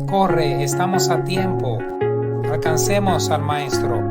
Corre, estamos a tiempo. Alcancemos al Maestro.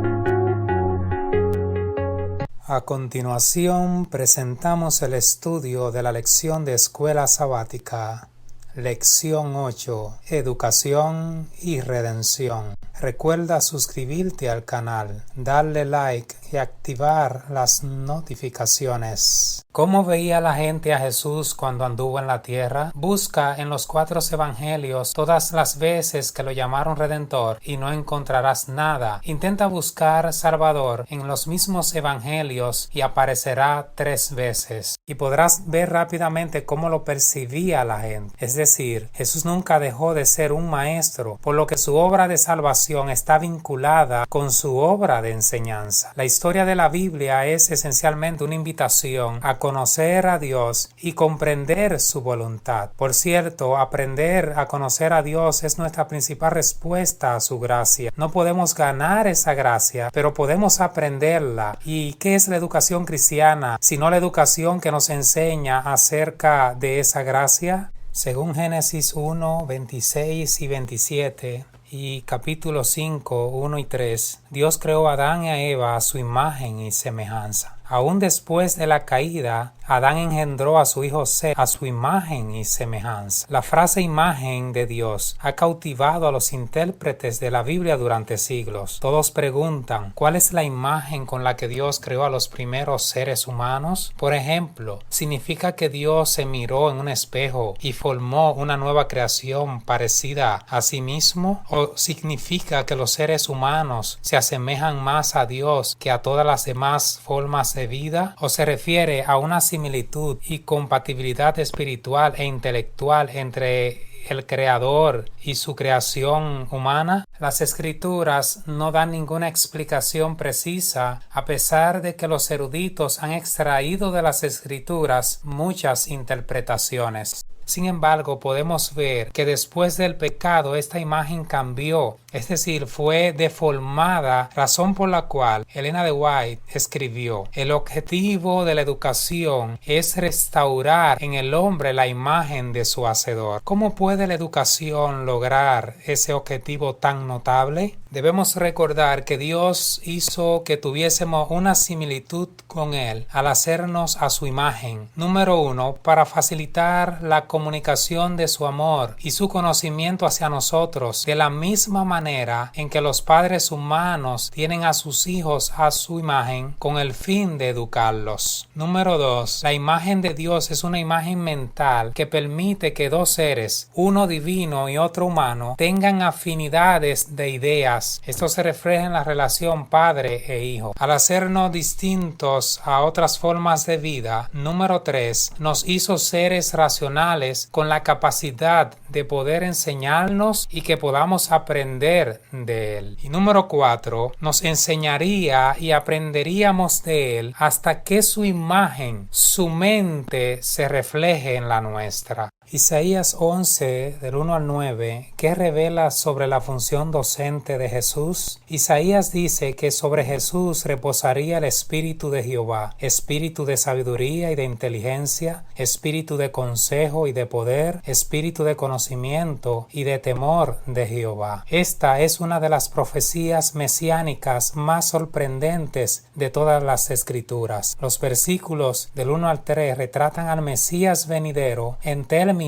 A continuación, presentamos el estudio de la lección de Escuela Sabática. Lección 8. Educación y Redención. Recuerda suscribirte al canal, darle like y activar las notificaciones. ¿Cómo veía la gente a Jesús cuando anduvo en la tierra? Busca en los 4 evangelios todas las veces que lo llamaron Redentor y no encontrarás nada. Intenta buscar Salvador en los mismos evangelios y aparecerá 3 veces. Y podrás ver rápidamente cómo lo percibía la gente. Es decir, Jesús nunca dejó de ser un maestro, por lo que su obra de salvación está vinculada con su obra de enseñanza. La historia de la Biblia es esencialmente una invitación a conocer a Dios y comprender su voluntad. Por cierto, aprender a conocer a Dios es nuestra principal respuesta a su gracia. No podemos ganar esa gracia, pero podemos aprenderla. ¿Y qué es la educación cristiana, sino la educación que nos enseña acerca de esa gracia? Según Génesis 1, 26 y 27 y capítulo 5, 1 y 3, Dios creó a Adán y a Eva a su imagen y semejanza. Aún después de la caída, Adán engendró a su hijo Set a su imagen y semejanza. La frase imagen de Dios ha cautivado a los intérpretes de la Biblia durante siglos. Todos preguntan, ¿cuál es la imagen con la que Dios creó a los primeros seres humanos? Por ejemplo, ¿significa que Dios se miró en un espejo y formó una nueva creación parecida a sí mismo? ¿O significa que los seres humanos se asemejan más a Dios que a todas las demás formas de vida? ¿O se refiere a una similitud y compatibilidad espiritual e intelectual entre el Creador y su creación humana? Las Escrituras no dan ninguna explicación precisa, a pesar de que los eruditos han extraído de las Escrituras muchas interpretaciones. Sin embargo, podemos ver que después del pecado esta imagen cambió, es decir, fue deformada, razón por la cual Elena de White escribió: el objetivo de la educación es restaurar en el hombre la imagen de su Hacedor. ¿Cómo puede la educación lograr ese objetivo tan notable? Debemos recordar que Dios hizo que tuviésemos una similitud con Él al hacernos a su imagen. Número 1, para facilitar la comunicación de su amor y su conocimiento hacia nosotros, de la misma manera en que los padres humanos tienen a sus hijos a su imagen con el fin de educarlos. Número 2, la imagen de Dios es una imagen mental que permite que 2 seres, uno divino y otro humano, tengan afinidades de ideas. Esto se refleja en la relación padre e hijo. Al hacernos distintos a otras formas de vida, número 3, nos hizo seres racionales con la capacidad de poder enseñarnos y que podamos aprender de Él. Y número 4, nos enseñaría y aprenderíamos de Él hasta que su imagen, su mente, se refleje en la nuestra. Isaías 11, del 1 al 9, ¿qué revela sobre la función docente de Jesús? Isaías dice que sobre Jesús reposaría el Espíritu de Jehová, Espíritu de sabiduría y de inteligencia, Espíritu de consejo y de poder, Espíritu de conocimiento y de temor de Jehová. Esta es una de las profecías mesiánicas más sorprendentes de todas las Escrituras. Los versículos del 1 al 3 retratan al Mesías venidero en términos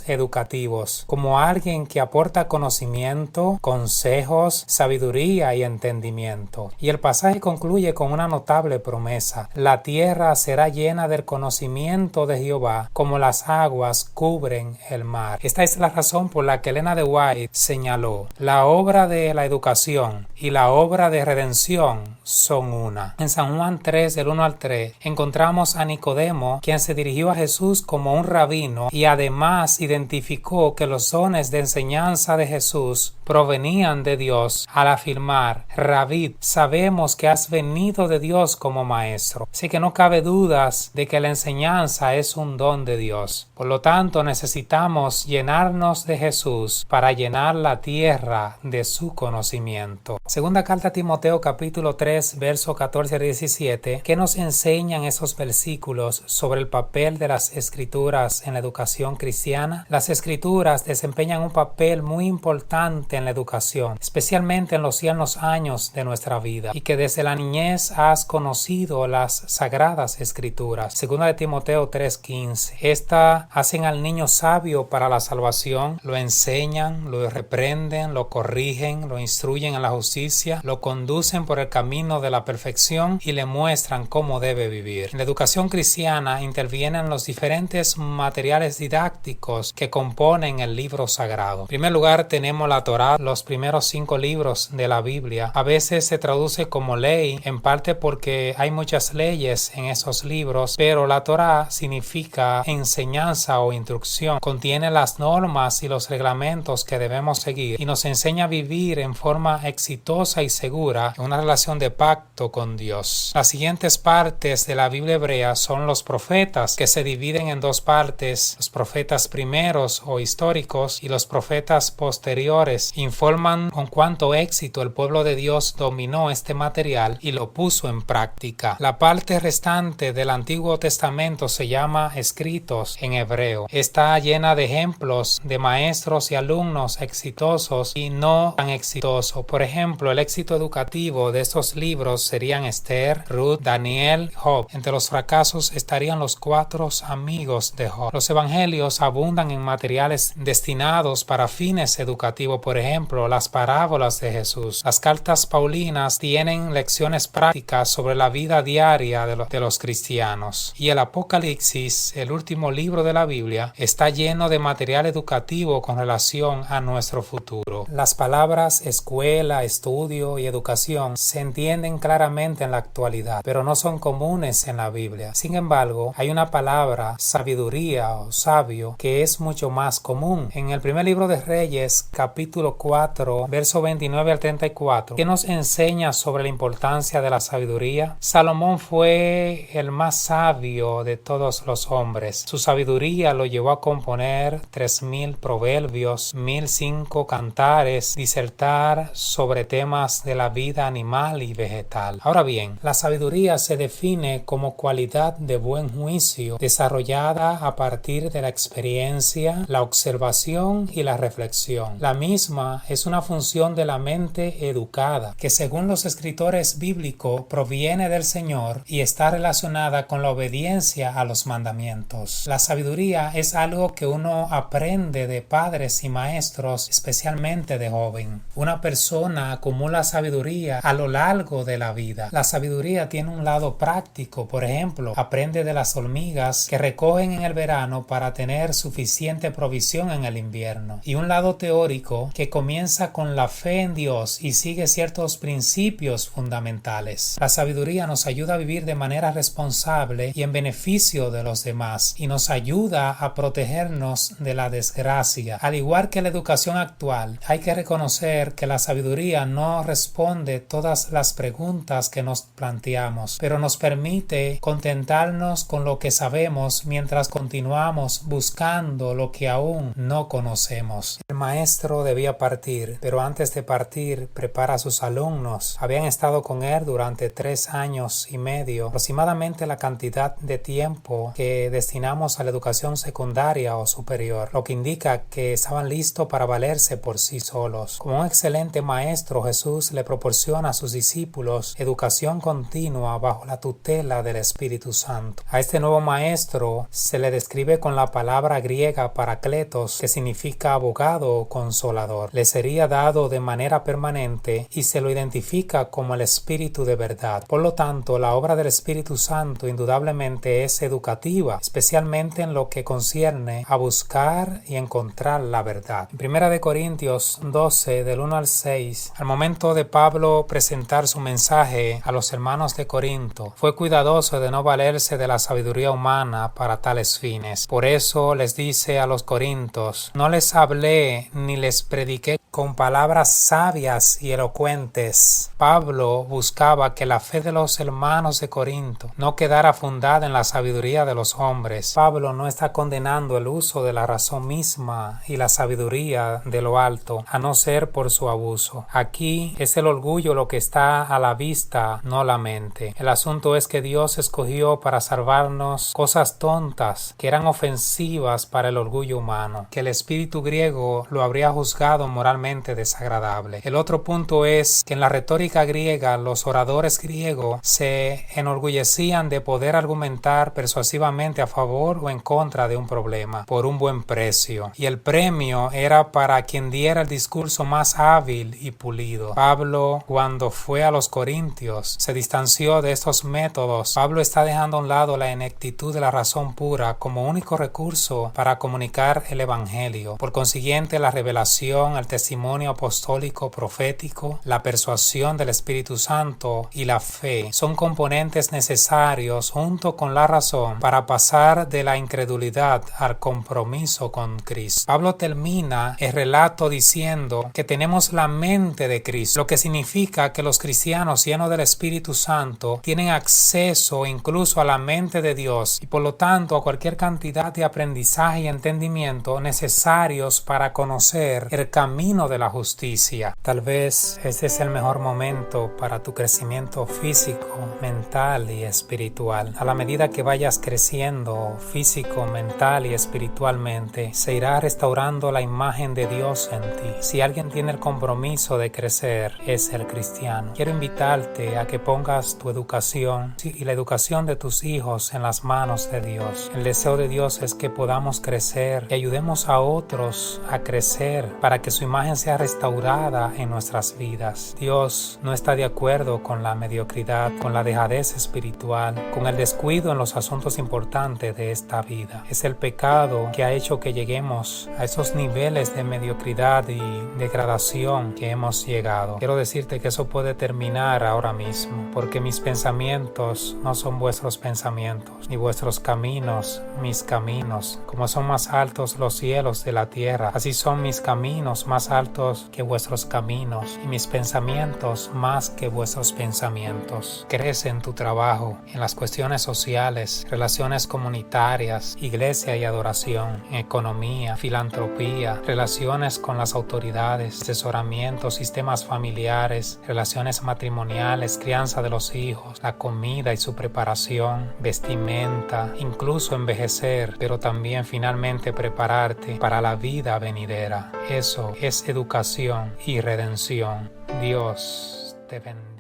educativos, como alguien que aporta conocimiento, consejos, sabiduría y entendimiento. Y el pasaje concluye con una notable promesa: la tierra será llena del conocimiento de Jehová, como las aguas cubren el mar. Esta es la razón por la que Elena de White señaló: la obra de la educación y la obra de redención son una. En San Juan 3, del 1 al 3, encontramos a Nicodemo, quien se dirigió a Jesús como un rabino y además identificó que los dones de enseñanza de Jesús provenían de Dios al afirmar: Rabí, sabemos que has venido de Dios como maestro. Así que no cabe dudas de que la enseñanza es un don de Dios. Por lo tanto, necesitamos llenarnos de Jesús para llenar la tierra de su conocimiento. Segunda carta a Timoteo capítulo 3, verso 14 al 17, ¿qué nos enseñan esos versículos sobre el papel de las Escrituras en la educación cristiana? cristiana, las Escrituras desempeñan un papel muy importante en la educación, especialmente en los tiernos años de nuestra vida, y que desde la niñez has conocido las Sagradas Escrituras. Segunda de Timoteo 3:15. Esta hacen al niño sabio para la salvación, lo enseñan, lo reprenden, lo corrigen, lo instruyen en la justicia, lo conducen por el camino de la perfección y le muestran cómo debe vivir. En la educación cristiana intervienen los diferentes materiales didácticos que componen el libro sagrado. En primer lugar tenemos la Torá, los primeros 5 libros de la Biblia. A veces se traduce como ley, en parte porque hay muchas leyes en esos libros, pero la Torá significa enseñanza o instrucción. Contiene las normas y los reglamentos que debemos seguir y nos enseña a vivir en forma exitosa y segura en una relación de pacto con Dios. Las siguientes partes de la Biblia hebrea son los profetas, que se dividen en 2 partes. Los profetas primeros o históricos y los profetas posteriores informan con cuánto éxito el pueblo de Dios dominó este material y lo puso en práctica. La parte restante del Antiguo Testamento se llama escritos en hebreo. Está llena de ejemplos de maestros y alumnos exitosos y no tan exitosos. Por ejemplo, el éxito educativo de estos libros serían Esther, Ruth, Daniel, Job. Entre los fracasos estarían los 4 amigos de Job. Los evangelios abundan en materiales destinados para fines educativos, por ejemplo, las parábolas de Jesús. Las cartas paulinas tienen lecciones prácticas sobre la vida diaria de los cristianos. Y el Apocalipsis, el último libro de la Biblia, está lleno de material educativo con relación a nuestro futuro. Las palabras escuela, estudio y educación se entienden claramente en la actualidad, pero no son comunes en la Biblia. Sin embargo, hay una palabra, sabiduría o sabio, que es mucho más común. En el primer libro de Reyes, capítulo 4, verso 29 al 34, que nos enseña sobre la importancia de la sabiduría. Salomón fue el más sabio de todos los hombres. Su sabiduría lo llevó a componer 3000 proverbios, 1005 cantares, disertar sobre temas de la vida animal y vegetal. Ahora bien, la sabiduría se define como cualidad de buen juicio, desarrollada a partir de la experiencia, la observación y la reflexión. La misma es una función de la mente educada, que según los escritores bíblicos proviene del Señor y está relacionada con la obediencia a los mandamientos. La sabiduría es algo que uno aprende de padres y maestros, especialmente de joven. Una persona acumula sabiduría a lo largo de la vida. La sabiduría tiene un lado práctico, por ejemplo, aprende de las hormigas que recogen en el verano para tener suficiente provisión en el invierno. Y un lado teórico que comienza con la fe en Dios y sigue ciertos principios fundamentales. La sabiduría nos ayuda a vivir de manera responsable y en beneficio de los demás, y nos ayuda a protegernos de la desgracia. Al igual que la educación actual, hay que reconocer que la sabiduría no responde todas las preguntas que nos planteamos, pero nos permite contentarnos con lo que sabemos mientras continuamos buscando lo que aún no conocemos. El maestro debía partir, pero antes de partir prepara a sus alumnos. Habían estado con él durante 3 años y medio, aproximadamente la cantidad de tiempo que destinamos a la educación secundaria o superior, lo que indica que estaban listos para valerse por sí solos. Como un excelente maestro, Jesús le proporciona a sus discípulos educación continua bajo la tutela del Espíritu Santo. A este nuevo maestro se le describe con la palabra griega parakletos, que significa abogado o consolador. Le sería dado de manera permanente y se lo identifica como el Espíritu de verdad. Por lo tanto, la obra del Espíritu Santo indudablemente es educativa, especialmente en lo que concierne a buscar y encontrar la verdad. En 1 Corintios 12, del 1 al 6, al momento de Pablo presentar su mensaje a los hermanos de Corinto, fue cuidadoso de no valerse de la sabiduría humana para tales fines. Por eso les dice a los corintios: no les hablé ni les prediqué con palabras sabias y elocuentes. Pablo buscaba que la fe de los hermanos de Corinto no quedara fundada en la sabiduría de los hombres. Pablo no está condenando el uso de la razón misma y la sabiduría de lo alto, a no ser por su abuso. Aquí es el orgullo lo que está a la vista, no la mente. El asunto es que Dios escogió para salvarnos cosas tontas que eran ofensivas para el orgullo humano, que el espíritu griego lo habría juzgado moralmente desagradable. El otro punto es que en la retórica griega los oradores griegos se enorgullecían de poder argumentar persuasivamente a favor o en contra de un problema por un buen precio, y el premio era para quien diera el discurso más hábil y pulido. Pablo, cuando fue a los Corintios, se distanció de estos métodos. Pablo está dejando a un lado la ineptitud de la razón pura como único recurso para comunicar el evangelio. Por consiguiente, la revelación, el testimonio apostólico profético, la persuasión del Espíritu Santo y la fe son componentes necesarios junto con la razón para pasar de la incredulidad al compromiso con Cristo. Pablo termina el relato diciendo que tenemos la mente de Cristo, lo que significa que los cristianos llenos del Espíritu Santo tienen acceso incluso a la mente de Dios y por lo tanto a cualquier cantidad de aprendizaje y entendimiento necesarios para conocer el camino de la justicia. Tal vez este es el mejor momento para tu crecimiento físico, mental y espiritual. A la medida que vayas creciendo físico, mental y espiritualmente, se irá restaurando la imagen de Dios en ti. Si alguien tiene el compromiso de crecer, es el cristiano. Quiero invitarte a que pongas tu educación y la educación de tus hijos en las manos de Dios. El deseo de Dios es que podamos crecer y ayudemos a otros a crecer para que su imagen sea restaurada en nuestras vidas. Dios no está de acuerdo con la mediocridad, con la dejadez espiritual, con el descuido en los asuntos importantes de esta vida. Es el pecado que ha hecho que lleguemos a esos niveles de mediocridad y degradación que hemos llegado. Quiero decirte que eso puede terminar ahora mismo, porque mis pensamientos no son vuestros pensamientos, ni vuestros caminos mis caminos. Como son más altos los cielos de la tierra, así son mis caminos más altos que vuestros caminos, y mis pensamientos más que vuestros pensamientos. Crece en tu trabajo, en las cuestiones sociales, relaciones comunitarias, iglesia y adoración, en economía, filantropía, relaciones con las autoridades, asesoramiento, sistemas familiares, relaciones matrimoniales, crianza de los hijos, la comida y su preparación, vestimenta, incluso envejecer, pero también finalmente prepararte para la vida venidera. Eso es educación y redención. Dios te bendiga.